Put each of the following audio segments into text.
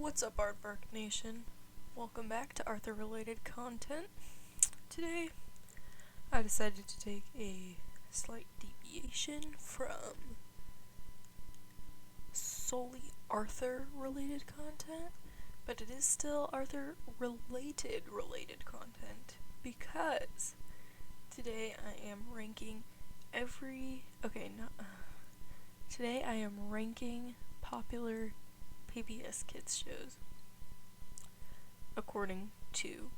What's up, Aardvark Nation? Welcome back to Arthur-related content. Today, I decided to take a slight deviation from solely Arthur-related content, but it is still Arthur-related content, because today I am ranking today I am ranking popular PBS kids shows according to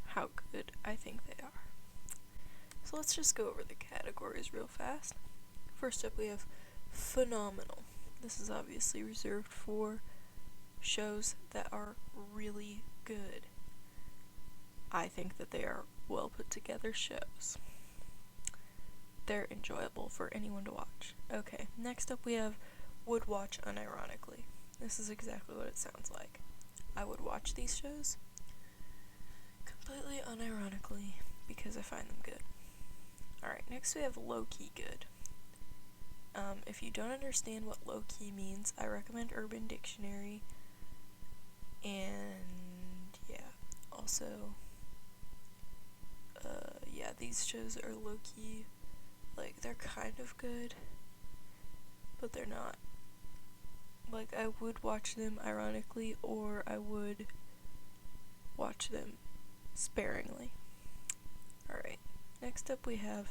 how good I think they are. So let's just go over the categories real fast. First up, we have phenomenal. This is obviously reserved for shows that are really good. I think that they are well put together shows. They're enjoyable for anyone to watch. Okay, next up we have would watch unironically. This is exactly what it sounds like. I would watch these shows completely unironically because I find them good. Alright, next we have low-key good. If you don't understand what low-key means, I recommend Urban Dictionary. And yeah, also, these shows are low-key. Like, they're kind of good, but they're not. Like, I would watch them ironically, or I would watch them sparingly. Alright, next up we have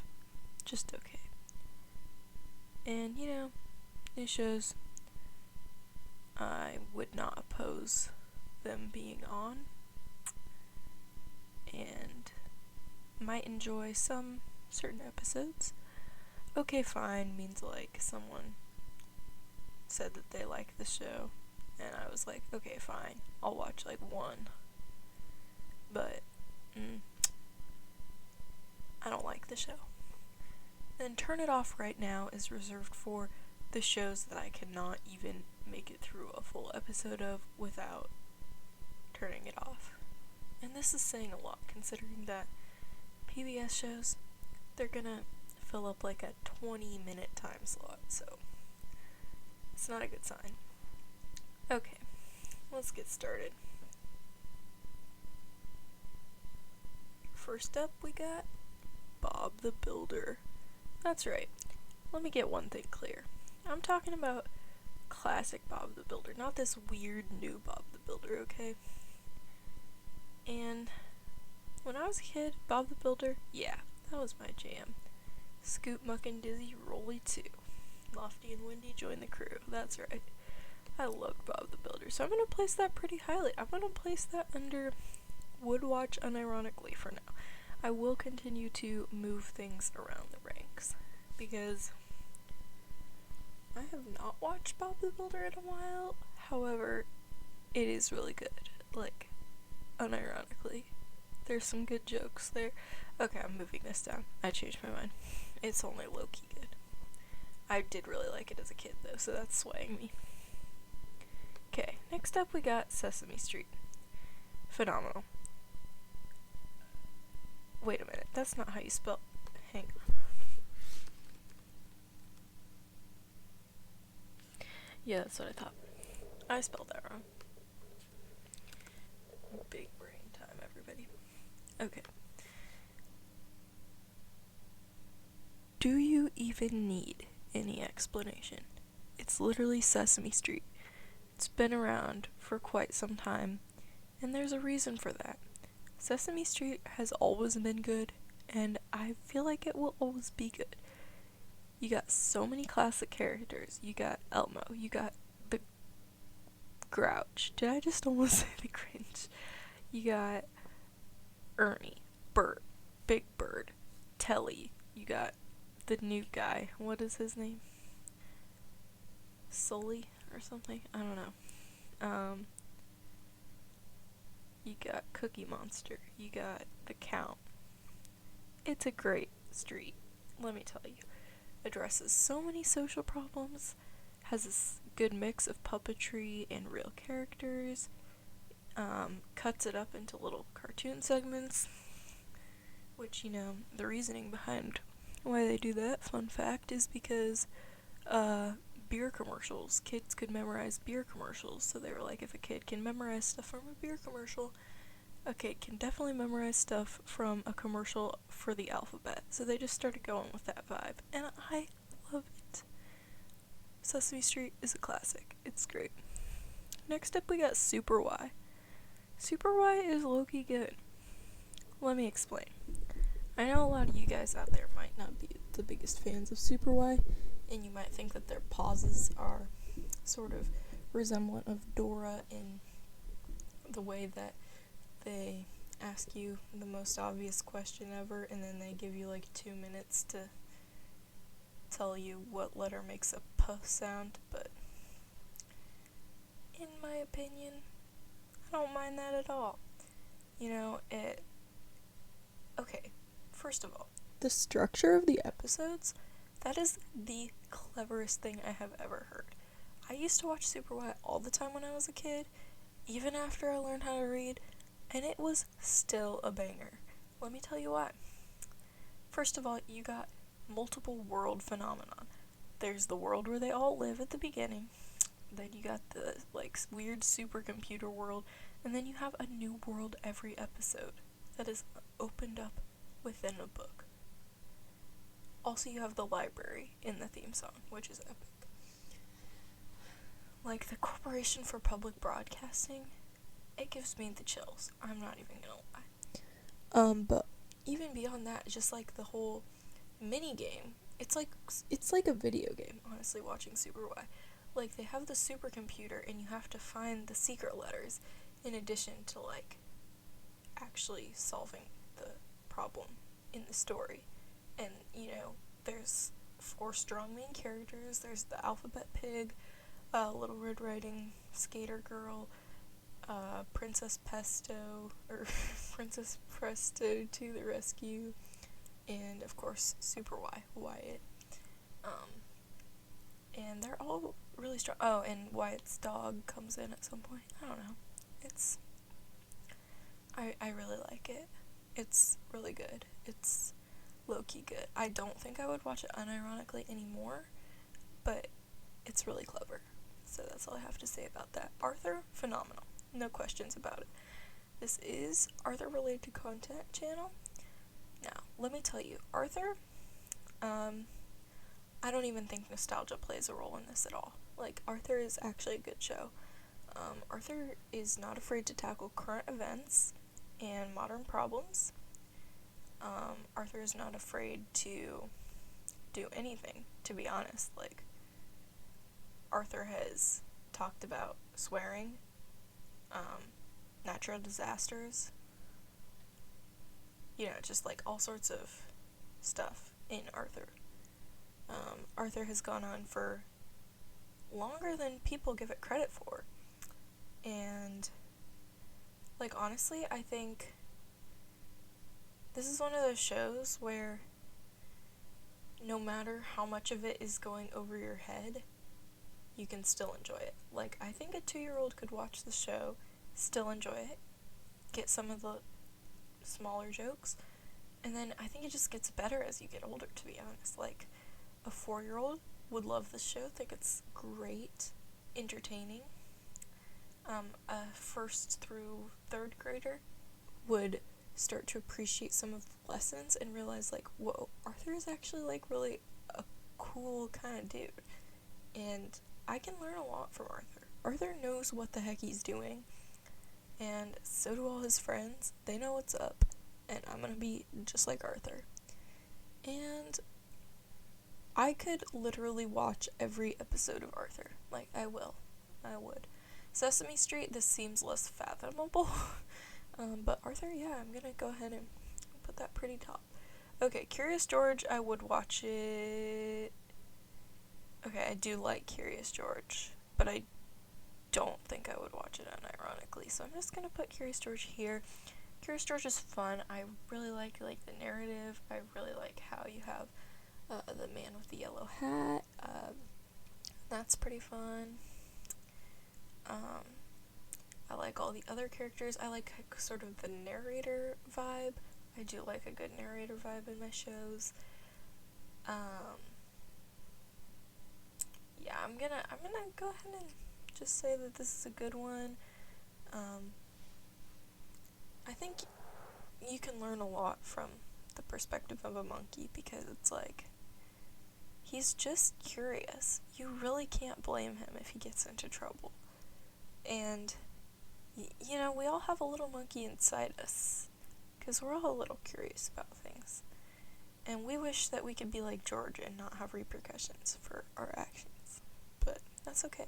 just okay. And, these shows, I would not oppose them being on, and might enjoy some certain episodes. Okay, fine means like someone said that they like the show, and I was like, okay, fine, I'll watch like one, but I don't like the show. Then Turn It Off Right Now is reserved for the shows that I cannot even make it through a full episode of without turning it off. And this is saying a lot, considering that PBS shows, they're gonna fill up like a 20-minute time slot, so it's not a good sign. Okay, let's get started. First up, we got Bob the Builder. That's right. Let me get one thing clear. I'm talking about classic Bob the Builder, not this weird new Bob the Builder, okay? And when I was a kid, Bob the Builder, yeah, that was my jam. Scoop, Muck, and Dizzy, Rolly 2. Lofty and Windy, join the crew. That's right. I loved Bob the Builder, so I'm going to place that pretty highly. I'm going to place that under would watch unironically for now. I will continue to move things around the ranks, because I have not watched Bob the Builder in a while. However, it is really good. Like, unironically. There's some good jokes there. Okay, I'm moving this down. I changed my mind. It's only low-key good. I did really like it as a kid, though, so that's swaying me. Okay, next up we got Sesame Street. Phenomenal. Wait a minute, that's not how you spell. Hang on. Yeah, that's what I thought. I spelled that wrong. Big brain time, everybody. Okay. Do you even need any explanation? It's literally Sesame Street. It's been around for quite some time, and there's a reason for that. Sesame Street has always been good, and I feel like it will always be good. You got so many classic characters. You got Elmo, you got the Grouch. Did I just almost say the Grinch? You got Ernie, Bert, Big Bird, Telly. You got the new guy. What is his name? Sully or something? I don't know. You got Cookie Monster. You got the Count. It's a great street, let me tell you. Addresses so many social problems, has this good mix of puppetry and real characters, cuts it up into little cartoon segments, which, the reasoning behind why they do that, fun fact, is because beer commercials. Kids could memorize beer commercials, so they were like, if a kid can memorize stuff from a beer commercial, a kid can definitely memorize stuff from a commercial for the alphabet. So they just started going with that vibe, and I love it. Sesame Street is a classic. It's great. Next up, we got Super Y. Super Y is low-key good. Let me explain. I know a lot of you guys out there might not be the biggest fans of Super Y, and you might think that their pauses are sort of resemblant of Dora in the way that they ask you the most obvious question ever, and then they give you like 2 minutes to tell you what letter makes a P sound, but in my opinion, I don't mind that at all. You know, okay, first of all, the structure of the episodes, that is the cleverest thing I have ever heard. I used to watch Super Y all the time when I was a kid, even after I learned how to read, and it was still a banger. Let me tell you why. First of all, you got multiple world phenomenon. There's the world where they all live at the beginning, then you got the like weird supercomputer world, and then you have a new world every episode that is opened up within a book. Also, you have the library in the theme song, which is epic. Like, the Corporation for Public Broadcasting, it gives me the chills. I'm not even gonna lie. But even beyond that, just like the whole mini game, it's like a video game, honestly, watching Super Y. Like, they have the supercomputer, and you have to find the secret letters in addition to, like, actually solving the problem in the story. And, you know, there's 4 strong main characters. There's the Alphabet Pig, Little Red Riding Skater Girl, Princess Pesto, or Princess Presto to the rescue, and, of course, Super Y, Wyatt. And they're all really strong. Oh, and Wyatt's dog comes in at some point. I don't know. I really like it. It's really good. It's low-key good. I don't think I would watch it unironically anymore, but it's really clever. So that's all I have to say about that. Arthur, phenomenal. No questions about it. This is Arthur-related content channel. Now, let me tell you, Arthur, I don't even think nostalgia plays a role in this at all. Like, Arthur is actually a good show. Arthur is not afraid to tackle current events and modern problems. Arthur is not afraid to do anything, to be honest. Like, Arthur has talked about swearing, natural disasters, you know, just like all sorts of stuff in Arthur. Arthur has gone on for longer than people give it credit for. And, like, honestly, I think this is one of those shows where no matter how much of it is going over your head, you can still enjoy it. Like, I think a 2-year-old could watch the show, still enjoy it, get some of the smaller jokes, and then I think it just gets better as you get older, to be honest. Like, a 4-year-old would love this show, think it's great, entertaining. A 1st through 3rd grader would start to appreciate some of the lessons and realize, like, whoa, Arthur is actually, like, really a cool kind of dude. And I can learn a lot from Arthur. Arthur knows what the heck he's doing, and so do all his friends. They know what's up, and I'm gonna be just like Arthur. And I could literally watch every episode of Arthur. Like, I would. Sesame Street, this seems less fathomable. But Arthur, yeah, I'm gonna go ahead and put that pretty top. Okay, Curious George, I would watch it. Okay, I do like Curious George, but I don't think I would watch it unironically, so I'm just gonna put Curious George here. Curious George is fun. I really like the narrative. I really like how you have the man with the yellow hat. That's pretty fun. I like all the other characters. I like sort of the narrator vibe. I do like a good narrator vibe in my shows. Yeah, yeah, I'm gonna go ahead and just say that this is a good one. I think you can learn a lot from the perspective of a monkey, because it's like, he's just curious. You really can't blame him if he gets into trouble. And, you know, we all have a little monkey inside us, because we're all a little curious about things. And we wish that we could be like George and not have repercussions for our actions. But that's okay.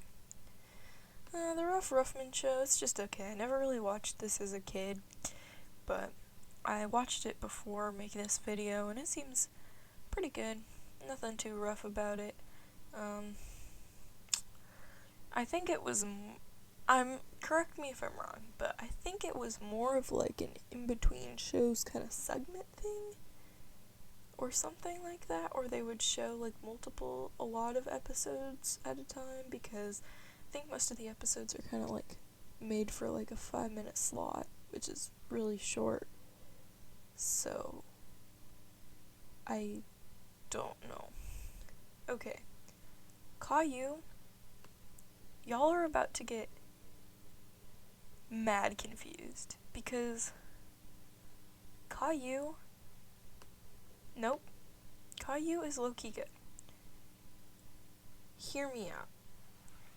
The Rough Ruffman show, it's just okay. I never really watched this as a kid, but I watched it before making this video, and it seems pretty good. Nothing too rough about it. I think it was, correct me if I'm wrong, but I think it was more of like an in-between shows kind of segment thing, or something like that, or they would show like a lot of episodes at a time, because I think most of the episodes are kind of like made for like a 5-minute slot, which is really short. So, I don't know. Okay. Caillou, y'all are about to get mad confused, because Caillou, nope, Caillou is low-key good. Hear me out.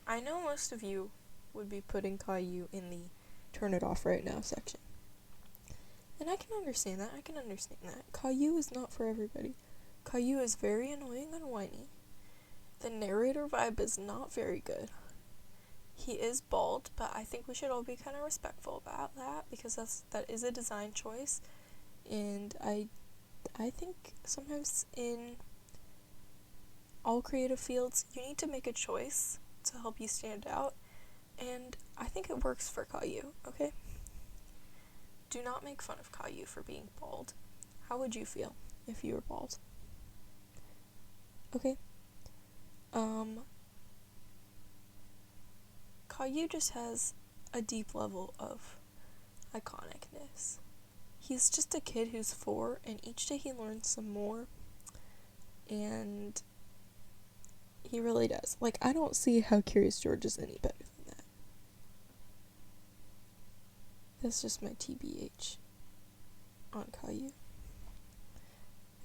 I know most of you would be putting Caillou in the turn it off right now section. And I can understand that. Caillou is not for everybody. Caillou is very annoying and whiny. The narrator vibe is not very good. He is bald, but I think we should all be kind of respectful about that, because that is a design choice. And I think sometimes in all creative fields, you need to make a choice to help you stand out, and I think it works for Caillou, okay? Do not make fun of Caillou for being bald. How would you feel if you were bald? Okay? Caillou just has a deep level of iconicness. He's just a kid who's 4, and each day he learns some more, and he really does. Like, I don't see how Curious George is any better than that. That's just my TBH on Caillou.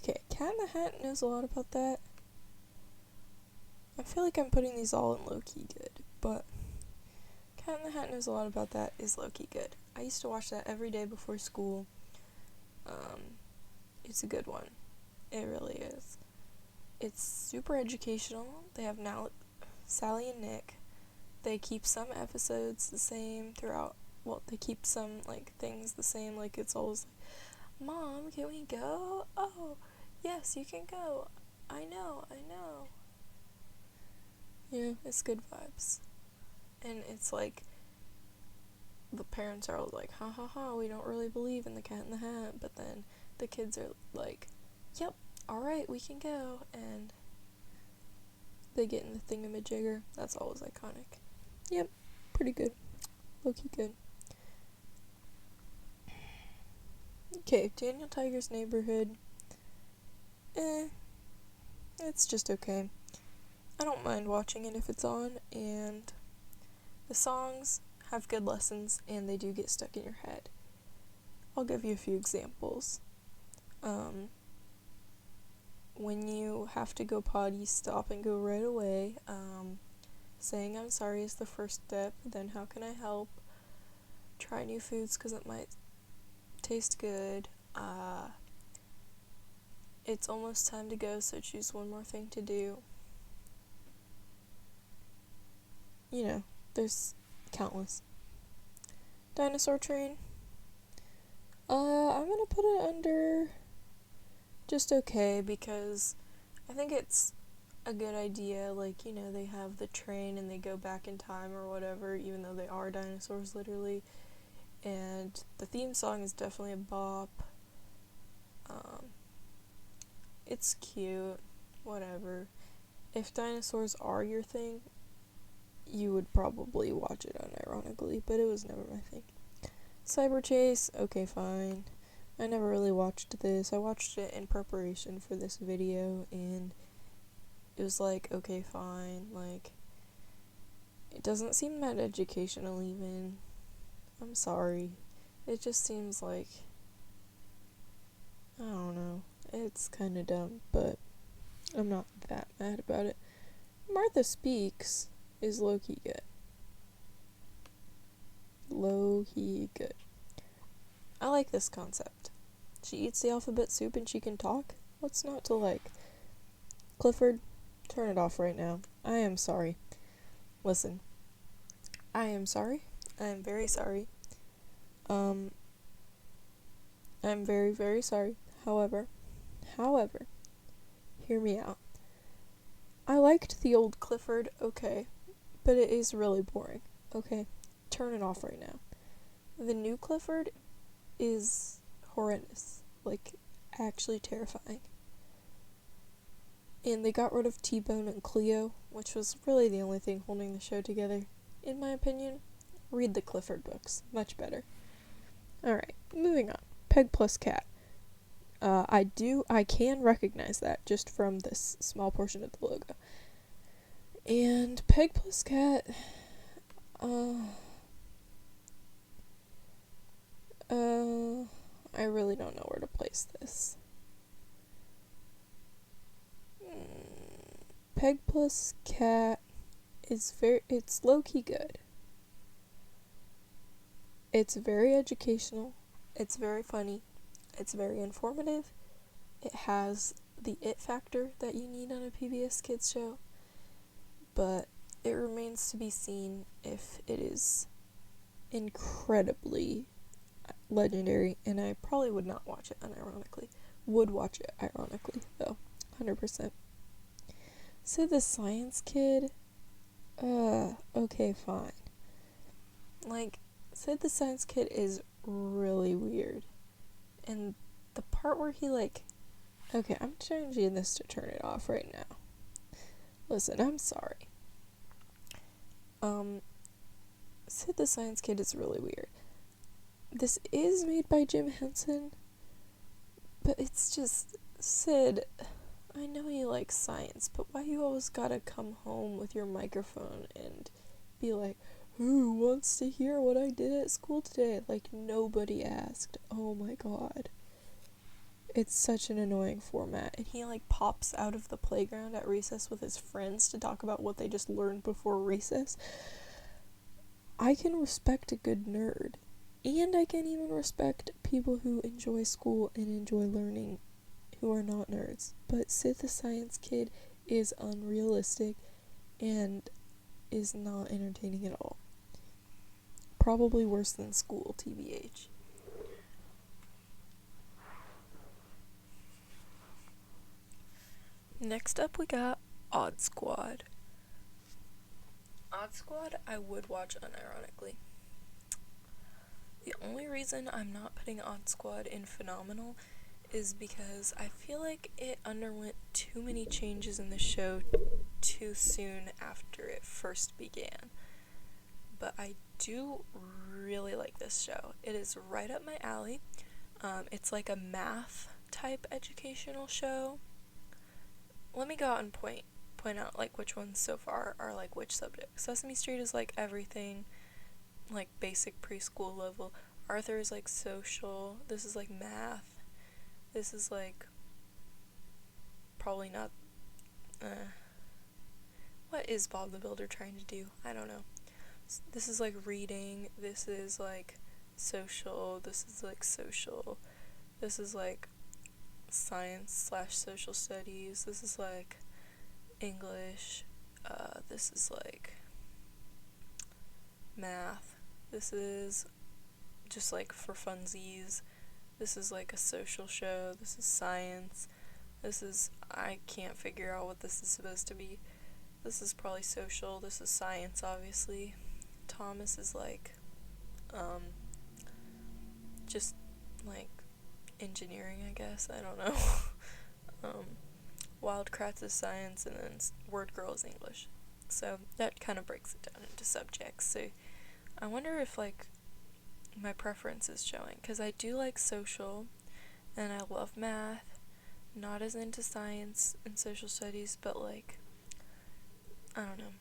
Okay, Cat in the Hat knows a lot about that. I feel like I'm putting these all in low-key good, but Cat in the Hat knows a lot about that is low-key good. I used to watch that every day before school. It's a good one. It really is. It's super educational. They have now Sally and Nick. They keep some episodes the same throughout. Well, they keep some like things the same. Like, it's always like, Mom, can we go? Oh, yes, you can go. I know. Yeah, it's good vibes. And it's like, the parents are all like, ha ha ha, we don't really believe in the Cat in the Hat. But then the kids are like, yep, alright, we can go. And they get in the thingamajigger. That's always iconic. Yep, pretty good. Low-key good. Okay, Daniel Tiger's Neighborhood. It's just okay. I don't mind watching it if it's on, and the songs have good lessons, and they do get stuck in your head. I'll give you a few examples. When you have to go potty, stop and go right away. Saying I'm sorry is the first step. Then how can I help? Try new foods because it might taste good. It's almost time to go, so choose one more thing to do. You know, there's countless. Dinosaur Train. I'm gonna put it under just okay, because I think it's a good idea. Like, you know, they have the train and they go back in time or whatever, even though they are dinosaurs literally. And the theme song is definitely a bop. It's cute, whatever. If dinosaurs are your thing, you would probably watch it unironically, but it was never my thing. Cyber Chase, okay, fine. I never really watched this. I watched it in preparation for this video, and it was like, okay, fine, like, it doesn't seem that educational even. I'm sorry. It just seems like, I don't know, it's kinda dumb, but I'm not that mad about it. Martha Speaks is low-key good. Low-key good. I like this concept. She eats the alphabet soup and she can talk? What's not to like? Clifford, turn it off right now. I am sorry. Listen. I am sorry. I am very sorry. I'm very, very sorry. However, hear me out. I liked the old Clifford, okay, but it is really boring, okay? Turn it off right now. The new Clifford is horrendous, like, actually terrifying. And they got rid of T-Bone and Cleo, which was really the only thing holding the show together. In my opinion, read the Clifford books. Much better. Alright, moving on. Peg plus cat. I can recognize that just from this small portion of the logo. And Peg plus cat, I really don't know where to place this. Peg plus cat it's low-key good. It's very educational, it's very funny, it's very informative, it has the it factor that you need on a PBS Kids show, but it remains to be seen if it is incredibly legendary, and I probably would not watch it unironically. Would watch it ironically, though. 100%. Sid the Science Kid? Okay, fine. Like, Sid the Science Kid is really weird. And the part where he, like... Okay, I'm changing this to turn it off right now. Listen, I'm sorry. Sid the Science Kid is really weird. This is made by Jim Henson, but it's just, Sid, I know you like science, but why you always gotta come home with your microphone and be like, who wants to hear what I did at school today? Like, nobody asked. Oh my god. It's such an annoying format, and he, like, pops out of the playground at recess with his friends to talk about what they just learned before recess. I can respect a good nerd, and I can even respect people who enjoy school and enjoy learning who are not nerds. But Sid the Science Kid is unrealistic and is not entertaining at all. Probably worse than school, TBH. Next up we got Odd Squad. Odd Squad I would watch unironically. The only reason I'm not putting Odd Squad in phenomenal is because I feel like it underwent too many changes in the show too soon after it first began. But I do really like this show. It is right up my alley. It's like a math type educational show. Let me go out and point out like which ones so far are like which subject. Sesame Street is like everything, like basic preschool level. Arthur is like social. This is like math. This is like probably not. What is Bob the Builder trying to do? I don't know. This is like reading. This is like social. This is like social. This is like science/social studies. This is like English. This is like math. This is just like for funsies. This is like a social show. This is science. This is, I can't figure out what this is supposed to be. This is probably social. This is science, obviously. Thomas is like, just like engineering, I guess. I don't know. Wild Kratts is science, and then Word Girl is English. So that kind of breaks it down into subjects. So I wonder if like my preference is showing, because I do like social, and I love math. Not as into science and social studies, but like I don't know.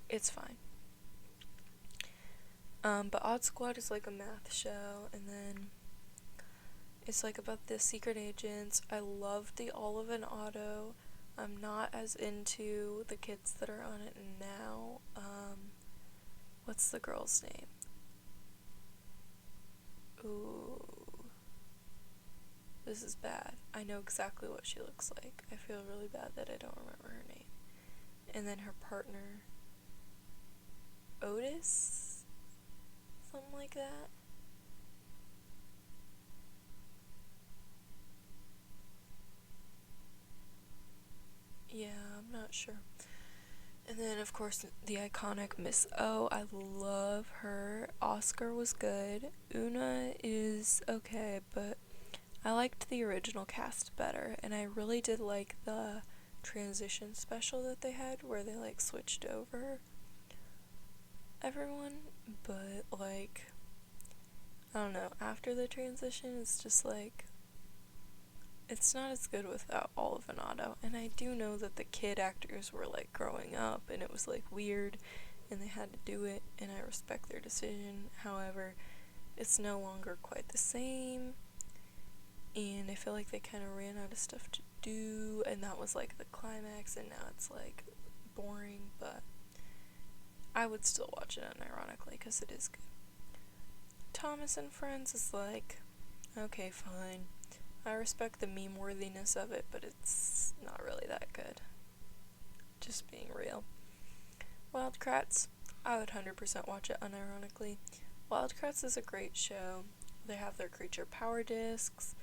It's fine. But Odd Squad is like a math show, and then it's like about the secret agents. I love the Olive and Otto. I'm not as into the kids that are on it now. What's the girl's name? Ooh. This is bad. I know exactly what she looks like. I feel really bad that I don't remember her name. And then her partner, Otis? Something like that. Yeah, I'm not sure. And then, of course, the iconic Miss O. I love her. Oscar was good. Una is okay, but I liked the original cast better. And I really did like the transition special that they had where they like switched over everyone. But like, I don't know, after the transition, it's just like, it's not as good without Olive and Otto. And I do know that the kid actors were like growing up and it was like weird and they had to do it, and I respect their decision. However, it's no longer quite the same, and I feel like they kind of ran out of stuff to do, and that was like the climax, and now it's like boring, but I would still watch it unironically because it is good. Thomas and Friends is like, okay, fine. I respect the meme worthiness of it, but it's not really that good. Just being real. Wildcrats, I would 100% watch it unironically. Wildcrats is a great show. They have their creature power discs.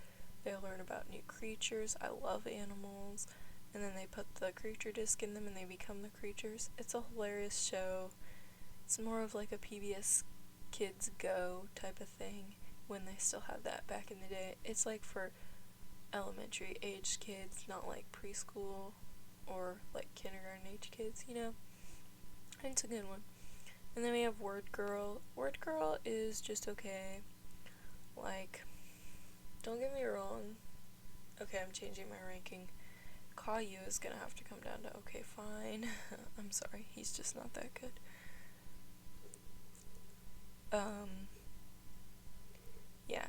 They learn about new creatures. I love animals. And then they put the creature disc in them and they become the creatures. It's a hilarious show. It's more of like a PBS Kids Go type of thing when they still had that back in the day. It's like for elementary age kids, not like preschool or like kindergarten age kids, you know? It's a good one. And then we have Word Girl. Word Girl is just okay. Like, don't get me wrong. Okay, I'm changing my ranking. Caillou is gonna have to come down to okay, fine. I'm sorry, he's just not that good. Yeah.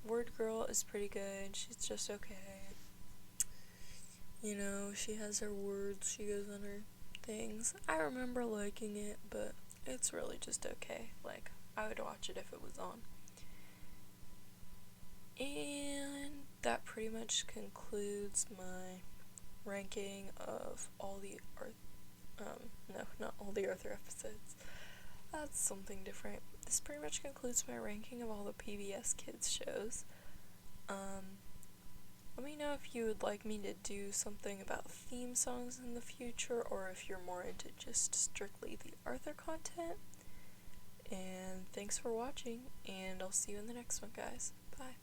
Word Girl is pretty good. She's just okay. You know, she has her words, she goes on her things. I remember liking it, but it's really just okay. Like, I would watch it if it was on. And that pretty much concludes my ranking of all the no, not all the Arthur episodes. That's something different. This pretty much concludes my ranking of all the PBS Kids shows. Let me know if you would like me to do something about theme songs in the future, or if you're more into just strictly the Arthur content. And thanks for watching, and I'll see you in the next one, guys. Bye.